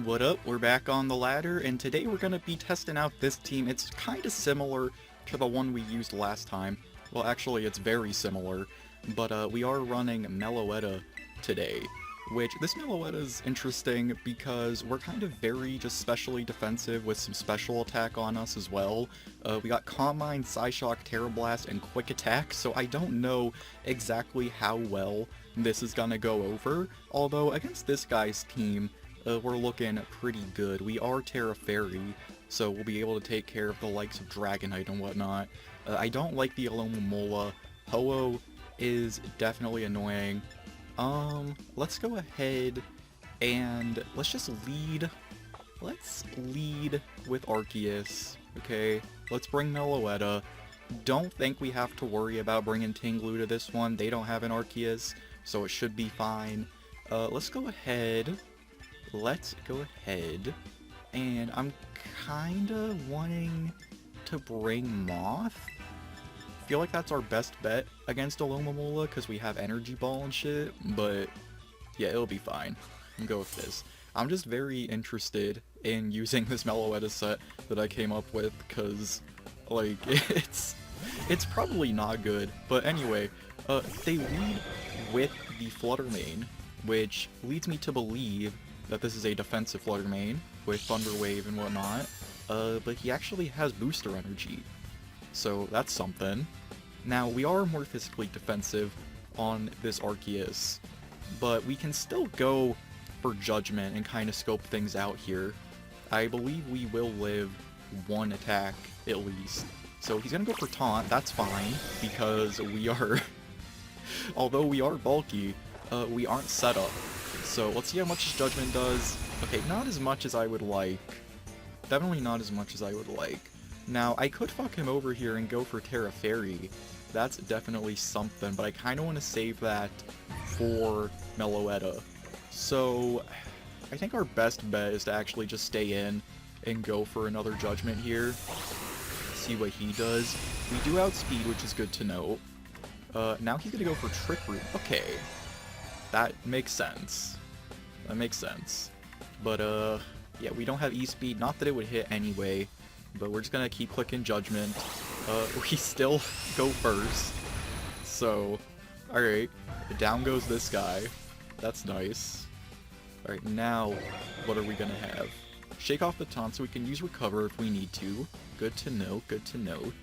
What up? We're back on the ladder, and today we're gonna be testing out this team. It's kinda similar to the one we used last time. Well, actually, it's very similar, but we are running MELOETTA today. Which, this MELOETTA is interesting because we're kind of very just specially defensive with some special attack on us as well. We got Calm Mind, Psyshock, Terra Blast, and Quick Attack, so I don't know exactly how well this is gonna go over. Although, against this guy's team, we're looking pretty good. We are Terra Fairy, so we'll be able to take care of the likes of Dragonite and whatnot. I don't like the Alomomola. Ho-Oh is definitely annoying. Let's go ahead and let's just lead. Let's lead with Arceus, okay? Let's bring MELOETTA. Don't think we have to worry about bringing Tinglu to this one. They don't have an Arceus, so it should be fine. Let's go ahead, and I'm kinda wanting to bring Moth. I feel like that's our best bet against Alomomola because we have Energy Ball and shit, but yeah, it'll be fine. I'm gonna go with this. I'm just very interested in using this MELOETTA set that I came up with because, like, it's probably not good. But anyway, they lead with the Flutter Mane, which leads me to believe that this is a defensive Flutter Mane with Thunder Wave and whatnot, but he actually has Booster Energy. So that's something. Now, we are more physically defensive on this Arceus, but we can still go for Judgment and kind of scope things out here. I believe we will live one attack, at least. So he's gonna go for Taunt, that's fine, because we are... although we are bulky, we aren't set up. So let's see how much his Judgment does. Okay, not as much as I would like. Definitely not as much as I would like. Now, I could fuck him over here and go for Terra Fairy. That's definitely something, but I kind of want to save that for MELOETTA. So, I think our best bet is to actually just stay in and go for another Judgment here. See what he does. We do outspeed, which is good to note. Now he's going to go for Trick Root. Okay. That makes sense. That makes sense. But, yeah, we don't have E-Speed. Not that it would hit anyway. But we're just gonna keep clicking Judgment. We still go first. So, alright. Down goes this guy. That's nice. Alright, now, what are we gonna have? Shake off the taunt so we can use Recover if we need to. Good to note, good to note.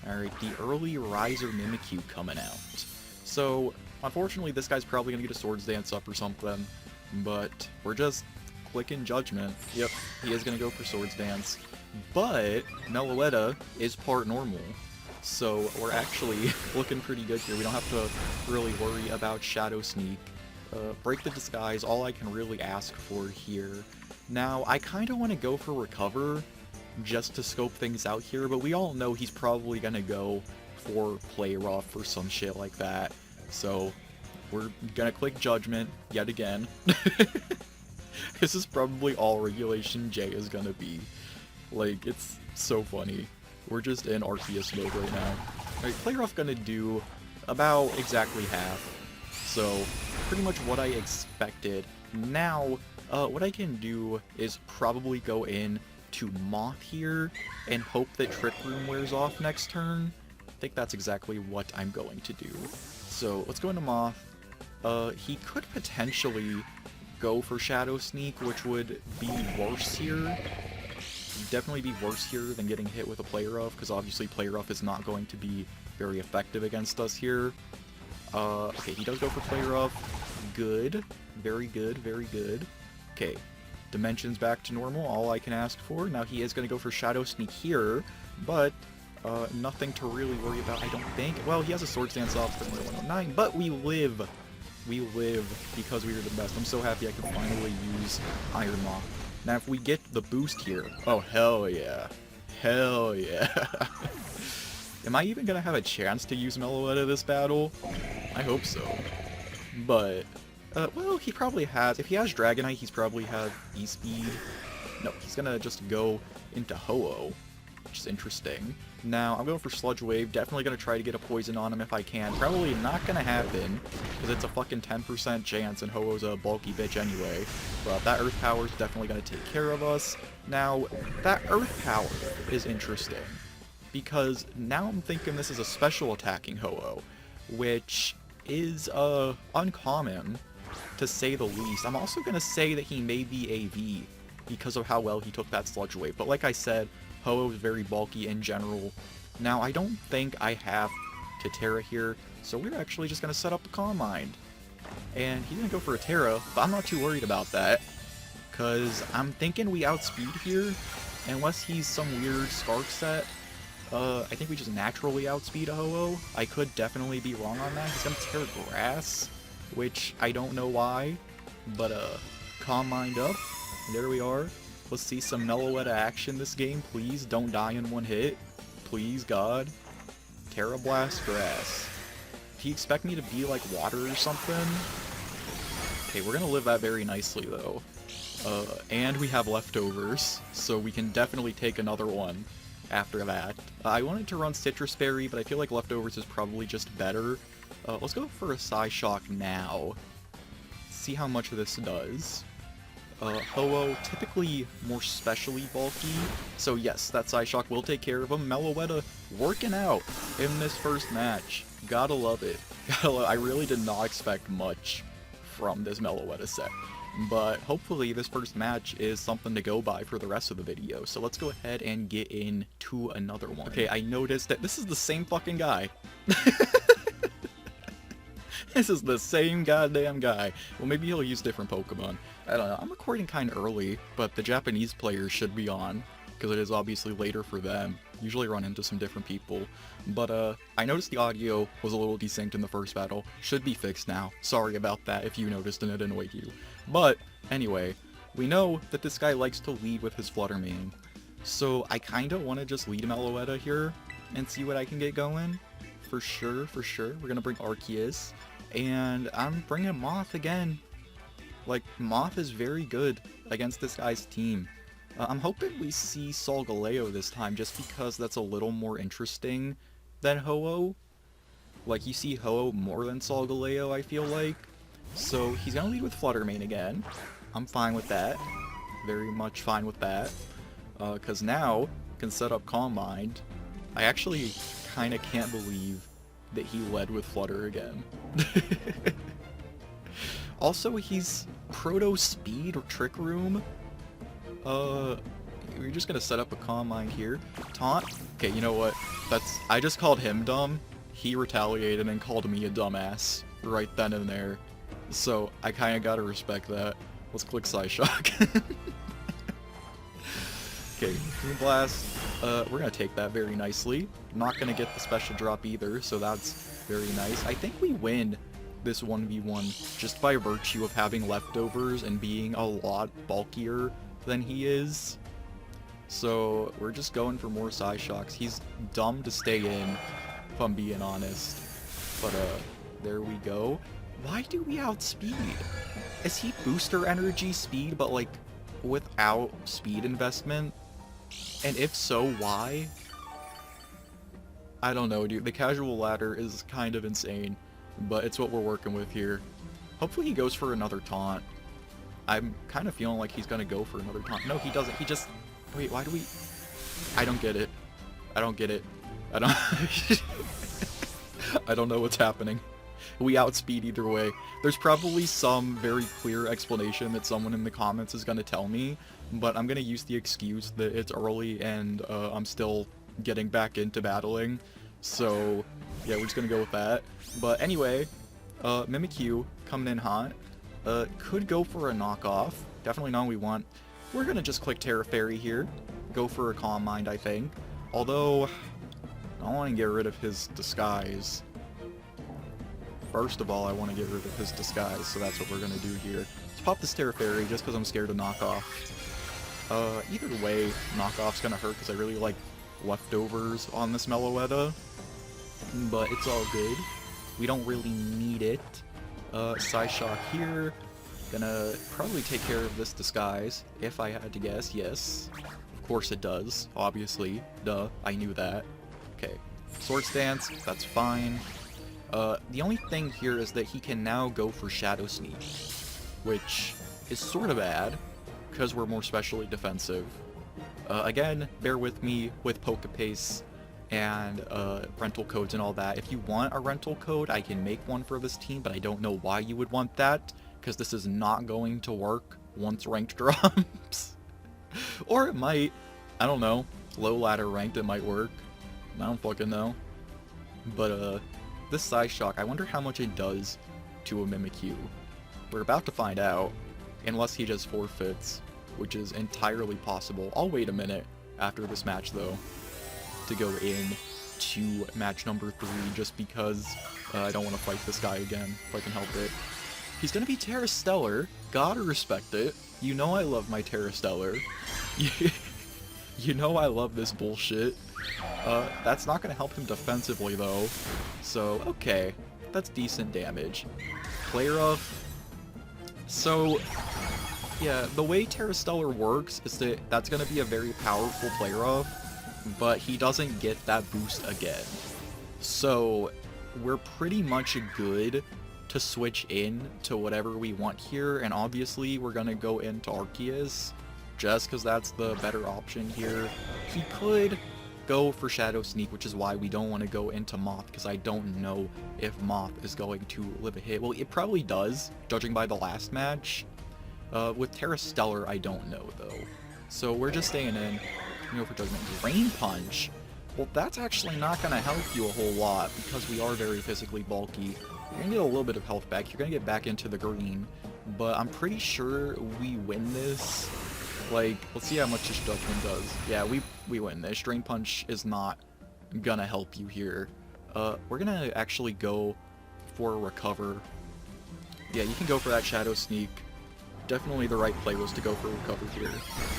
Alright, the early Riser Mimikyu coming out. So, unfortunately this guy's probably gonna get a Swords Dance up or something. But, we're just clicking Judgment. Yep, he is gonna go for Swords Dance. But MELOETTA is part normal, so we're actually looking pretty good here. We don't have to really worry about Shadow Sneak. Break the Disguise, all I can really ask for here. Now, I kind of want to go for Recover, just to scope things out here, but we all know he's probably going to go for Play Rough or some shit like that. So, we're going to click Judgment, yet again. This is probably all Regulation J is going to be. Like, it's so funny. We're just in Arceus mode right now. Alright, Play Rough gonna do about exactly half. So, pretty much what I expected. Now, what I can do is probably go in to Moth here and hope that Trick Room wears off next turn. I think that's exactly what I'm going to do. So, let's go into Moth. He could potentially go for Shadow Sneak, which would be worse here. Definitely be worse here than getting hit with a Play Rough, because obviously Play Rough is not going to be very effective against us here. Okay, he does go for Play Rough. Good. Very good, very good. Okay, Dimensions back to normal, all I can ask for. Now he is going to go for Shadow Sneak here, but nothing to really worry about, I don't think. Well, he has a Swords Dance off for 109, but we live. We live because we are the best. I'm so happy I can finally use Iron Moth. Now, if we get the boost here... oh, hell yeah. Hell yeah. Am I even gonna have a chance to use MELOETTA this battle? I hope so. But, well, he probably has... if he has Dragonite, he's probably have E-Speed. No, he's gonna just go into Ho-Oh. which is interesting. Now, I'm going for Sludge Wave, definitely going to try to get a poison on him if I can. Probably not going to happen, because it's a fucking 10% chance, and Ho-Oh's a bulky bitch anyway. But that Earth Power is definitely going to take care of us. Now, that Earth Power is interesting, because now I'm thinking this is a special attacking Ho-Oh, which is uncommon, to say the least. I'm also going to say that he may be AV, because of how well he took that Sludge Wave. But like I said, Ho-Oh is very bulky in general. Now, I don't think I have Tera here, so we're actually just going to set up the Calm Mind. And he's going to go for a Tera, but I'm not too worried about that, because I'm thinking we outspeed here, unless he's some weird Spark set. I think we just naturally outspeed a Ho-Oh. I could definitely be wrong on that. He's going to Tera Grass, which I don't know why, but Calm Mind up. There we are. Let's see some MELOETTA action this game. Please don't die in one hit. Please, God. Tera Blast Grass. Do you expect me to be like water or something? Okay, we're gonna live that very nicely though. And we have leftovers, so we can definitely take another one after that. I wanted to run Citrus Berry, but I feel like leftovers is probably just better. Let's go for a Psyshock now. See how much this does. Ho-Oh, typically more specially bulky, so yes, that Psyshock will take care of him. MELOETTA working out in this first match. Gotta love it. I really did not expect much from this MELOETTA set, but hopefully this first match is something to go by for the rest of the video, so let's go ahead and get into another one. Okay, I noticed that this is the same fucking guy. This is the same goddamn guy. Well, maybe he'll use different Pokemon. I don't know. I'm recording kind of early, but the Japanese players should be on, because it is obviously later for them. Usually run into some different people. But, I noticed the audio was a little desynced in the first battle. Should be fixed now. Sorry about that if you noticed and it annoyed you. But, anyway, we know that this guy likes to lead with his Flutter Mane. So, I kinda wanna just lead MELOETTA here, and see what I can get going. For sure, for sure. We're gonna bring Arceus. And I'm bringing Moth again. Like, Moth is very good against this guy's team. I'm hoping we see Solgaleo this time, just because that's a little more interesting than Ho-Oh. Like, you see Ho-Oh more than Solgaleo, I feel like. So, he's gonna lead with Flutter Mane again. I'm fine with that. Very much fine with that. Because now, I can set up Calm Mind. I actually kinda can't believe that he led with Flutter again. Also, he's Proto Speed or Trick Room. We're just gonna set up a Calm Mind here. Taunt. Okay, you know what? I just called him dumb. He retaliated and called me a dumbass right then and there. So, I kinda gotta respect that. Let's click Psyshock. Okay, Moon Blast. We're gonna take that very nicely. Not gonna get the special drop either, so that's very nice. I think we win this 1v1 just by virtue of having leftovers and being a lot bulkier than he is. So we're just going for more Psyshocks. He's dumb to stay in, if I'm being honest. But there we go. Why do we outspeed? Is he booster energy speed, but like without speed investment? And if so, why? I don't know, dude. The casual ladder is kind of insane, but it's what we're working with here. Hopefully he goes for another taunt. I'm kind of feeling like he's gonna go for another taunt. No, he doesn't. He just... Wait, why do we... I don't get it. I don't get it. I don't... I don't know what's happening. We outspeed either way. There's probably some very clear explanation that someone in the comments is gonna tell me, but I'm gonna use the excuse that it's early and I'm still getting back into battling. So, yeah, we're just gonna go with that. But anyway, Mimikyu coming in hot. Could go for a knockoff. Definitely not what we want. We're gonna just click Terra Fairy here. Go for a Calm Mind, I think. Although, I want to get rid of his disguise. First of all, I want to get rid of his disguise, so that's what we're gonna do here. Let's pop this Terra Fairy just because I'm scared of knockoff. Either way, knockoff's gonna hurt because I really like leftovers on this MELOETTA. But it's all good. We don't really need it. Psyshock here. Gonna probably take care of this disguise, if I had to guess. Yes, of course it does, obviously. Duh, I knew that. Okay, Sword Stance, that's fine. The only thing here is that he can now go for Shadow Sneak, which is sort of bad, because we're more specially defensive. Again, bear with me with Pokepace and rental codes and all that. If you want a rental code, I can make one for this team, but I don't know why you would want that, because this is not going to work once ranked drops. Or it might. I don't know. Low ladder ranked, it might work. I don't fucking know. But, this Psyshock, I wonder how much it does to a Mimikyu. We're about to find out, unless he just forfeits, which is entirely possible. I'll wait a minute after this match, though, to go in to match number 3, just because I don't want to fight this guy again, if I can help it. He's gonna be Terra Stellar. Gotta respect it. You know I love my Terra Stellar. You know I love this bullshit. That's not gonna help him defensively, though. So, okay. That's decent damage. Play Rough. So, yeah, the way Terra Stellar works is that that's gonna be a very powerful Play Rough, but he doesn't get that boost again. So, we're pretty much good to switch in to whatever we want here, and obviously we're gonna go into Arceus, just because that's the better option here. He could go for Shadow Sneak, which is why we don't want to go into Moth, because I don't know if Moth is going to live a hit. Well, it probably does, judging by the last match. With Terra Stellar, I don't know, though. So we're just staying in. You know, for Judgment. Drain Punch. Well, that's actually not going to help you a whole lot, because we are very physically bulky. You're going to get a little bit of health back. You're going to get back into the green. But I'm pretty sure we win this. Like, let's see how much this Judgment does. Yeah, we win this. Drain Punch is not gonna help you here. We're gonna actually go for a Recover. Yeah, you can go for that Shadow Sneak. Definitely the right play was to go for Recover here,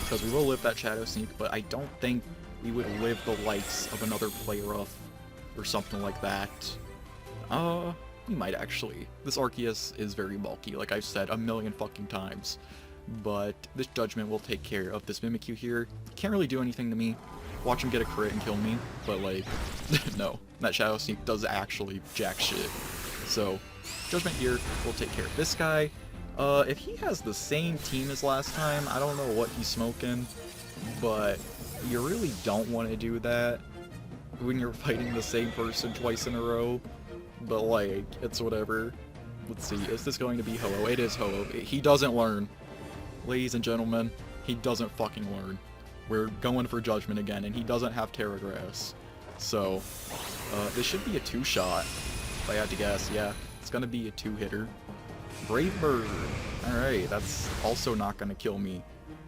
because we will live that Shadow Sneak, but I don't think we would live the likes of another Play Rough or something like that. We might actually. This Arceus is very bulky, like I've said a million fucking times. But this Judgment will take care of this Mimikyu here. Can't really do anything to me. Watch him get a crit and kill me, but like, no. That Shadow Sneak does actually jack shit. So, Judgment here will take care of this guy. If he has the same team as last time, I don't know what he's smoking, but you really don't want to do that when you're fighting the same person twice in a row. But like, it's whatever. Let's see, is this going to be Ho-Oh? It is Ho-Oh. He doesn't learn. Ladies and gentlemen, he doesn't fucking learn. We're going for Judgment again, and he doesn't have Terra Grass. So, this should be a 2-shot, if I had to guess. Yeah, it's gonna be a 2-hitter. Brave Bird. Alright, that's also not gonna kill me.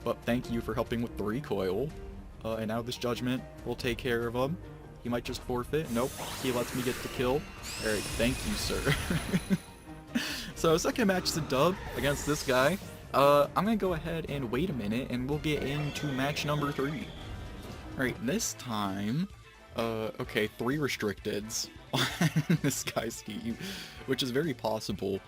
But thank you for helping with the recoil. And now this Judgment will take care of him. He might just forfeit. Nope, he lets me get the kill. Alright, thank you, sir. So, second match is a dub against this guy. I'm gonna go ahead and wait a minute, and we'll get into match number 3. Alright, this time, okay, 3 restricteds on this guy's team, which is very possible,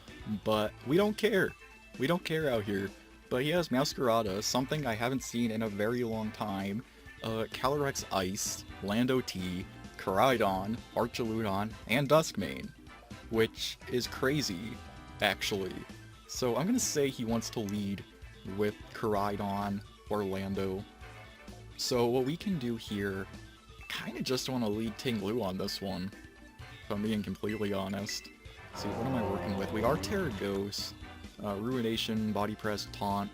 but we don't care. We don't care out here. But he has Meowscarada, something I haven't seen in a very long time, Calyrex Ice, Lando T, Koraidon, Archaludon, and Duskmane, which is crazy, actually. So I'm gonna say he wants to lead with Koraidon or Lando. So what we can do here, kinda just want to lead Tinglu on this one, if I'm being completely honest. Let's see, what am I working with? We are Terra Ghost, Ruination, Body Press, Taunt,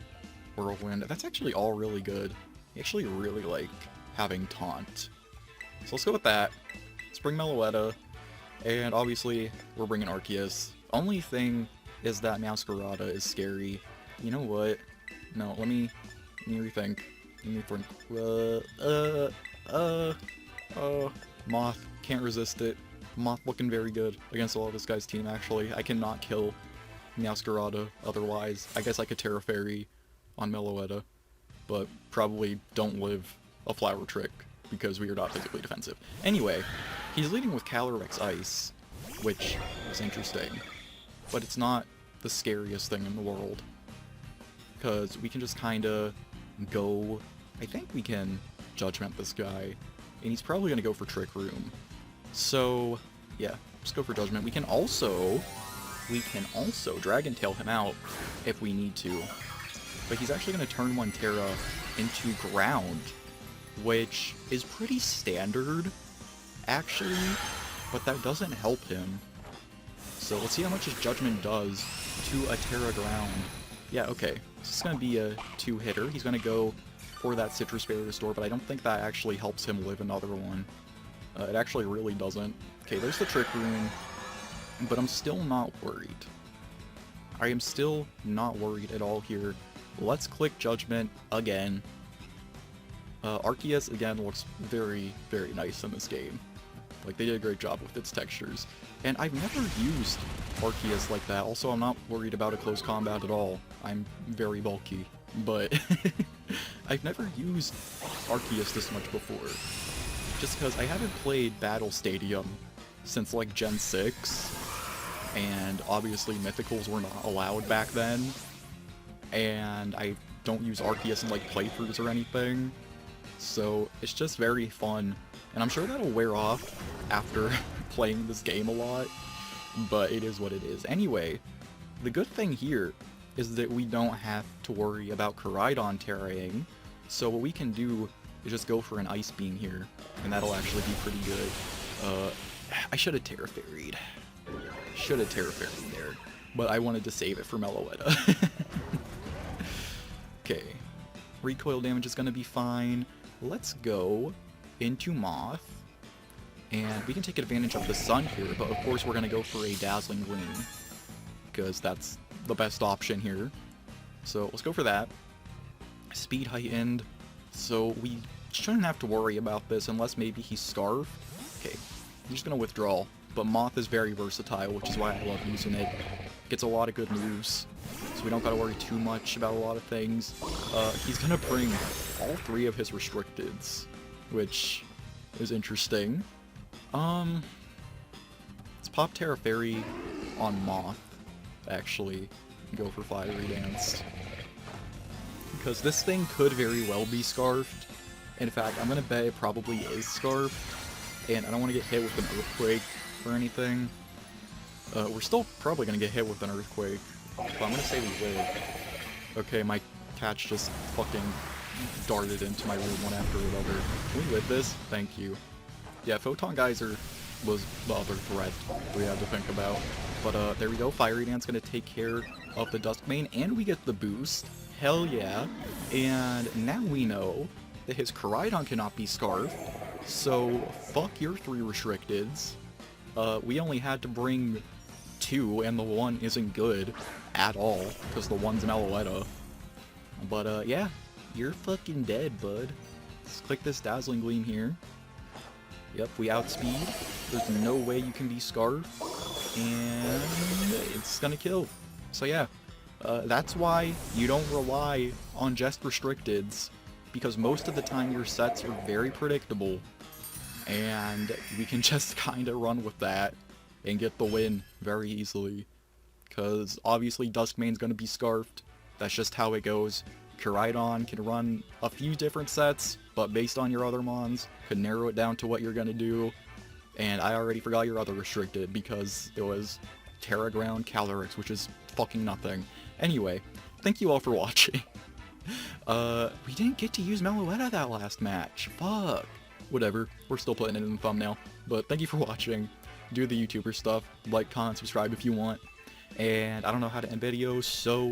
Whirlwind. That's actually all really good. I actually really like having Taunt. So let's go with that. Let's bring Meloetta, and obviously we're bringing Arceus. Only thing is that Meowscarada is scary. You know what? No, let me rethink. Let me think. Moth. Can't resist it. Moth looking very good against all of this guy's team, actually. I cannot kill Meowscarada otherwise. I guess I could Terra Fairy on Meloetta, but probably don't live a Flower Trick because we are not physically defensive. Anyway, he's leading with Calyrex Ice, which is interesting. But it's not the scariest thing in the world, because we can just kinda go I think we can Judgment this guy, and he's probably going to go for Trick Room. So, yeah, just go for Judgment. We can also Dragon Tail him out if we need to. But he's actually going to turn 1 Terra into Ground, which is pretty standard, actually, but that doesn't help him. So let's see how much his Judgment does to a Terra Ground. Yeah, okay. This is going to be a 2-hitter. He's going to go for that Citrus Berry Restore, but I don't think that actually helps him live another one. It actually really doesn't. Okay, there's the Trick Room, but I'm still not worried. I am still not worried at all here. Let's click Judgment again. Arceus, again, looks very, very nice in this game. Like, they did a great job with its textures. And I've never used Arceus like that. Also, I'm not worried about a close combat at all. I'm very bulky. But I've never used Arceus this much before. Just because I haven't played Battle Stadium since, like, Gen 6. And obviously Mythicals were not allowed back then. And I don't use Arceus in, like, playthroughs or anything. So it's just very fun. And I'm sure that'll wear off after playing this game a lot, but it is what it is. Anyway, the good thing here is that we don't have to worry about Koraidon terraing, so what we can do is just go for an Ice Beam here, and that'll actually be pretty good. I should have Terra Fairy'd. Should have Terra Fairy'd there, but I wanted to save it for MELOETTA. Okay, recoil damage is going to be fine. Let's go into Moth, and we can take advantage of the sun here, but of course we're going to go for a Dazzling Gleam, because that's the best option here. So let's go for that. Speed heightened, so we shouldn't have to worry about this unless maybe he's Scarf. Okay, I'm just going to withdraw, but Moth is very versatile, which is why I love using it. Gets a lot of good moves, so we don't got to worry too much about a lot of things. He's going to bring all 3 of his Restricteds, which is interesting. Let's pop Terra Fairy on Moth, actually, and go for Fiery Dance. Because this thing could very well be Scarfed. In fact, I'm gonna bet it probably is Scarfed, and I don't want to get hit with an Earthquake or anything. We're still probably gonna get hit with an Earthquake, but I'm gonna say we live. Okay, my catch just fucking darted into my room one after another. Can we live this? Thank you. Yeah, Photon Geyser was the other threat we had to think about. But there we go, Fiery Dance gonna take care of the Duskmane, and we get the boost. Hell yeah. And now we know that his Koraidon cannot be Scarfed, so fuck your 3 Restricteds. We only had to bring 2, and the 1 isn't good at all, because the 1's MELOETTA. But yeah, you're fucking dead, bud. Let's click this Dazzling Gleam here. Yep, we outspeed. There's no way you can be Scarf, and it's gonna kill. So yeah, that's why you don't rely on just Restricteds, because most of the time your sets are very predictable, and we can just kinda run with that and get the win very easily. Because obviously Duskmane's gonna be Scarfed, that's just how it goes. Koraidon can run a few different sets, but based on your other mons, could narrow it down to what you're gonna do. And I already forgot your other Restricted, because it was Terra Ground Calyrex, which is fucking nothing. Anyway, thank you all for watching. We didn't get to use MELOETTA that last match. Fuck. Whatever, we're still putting it in the thumbnail. But thank you for watching. Do the YouTuber stuff. Like, comment, subscribe if you want. And I don't know how to end videos, so...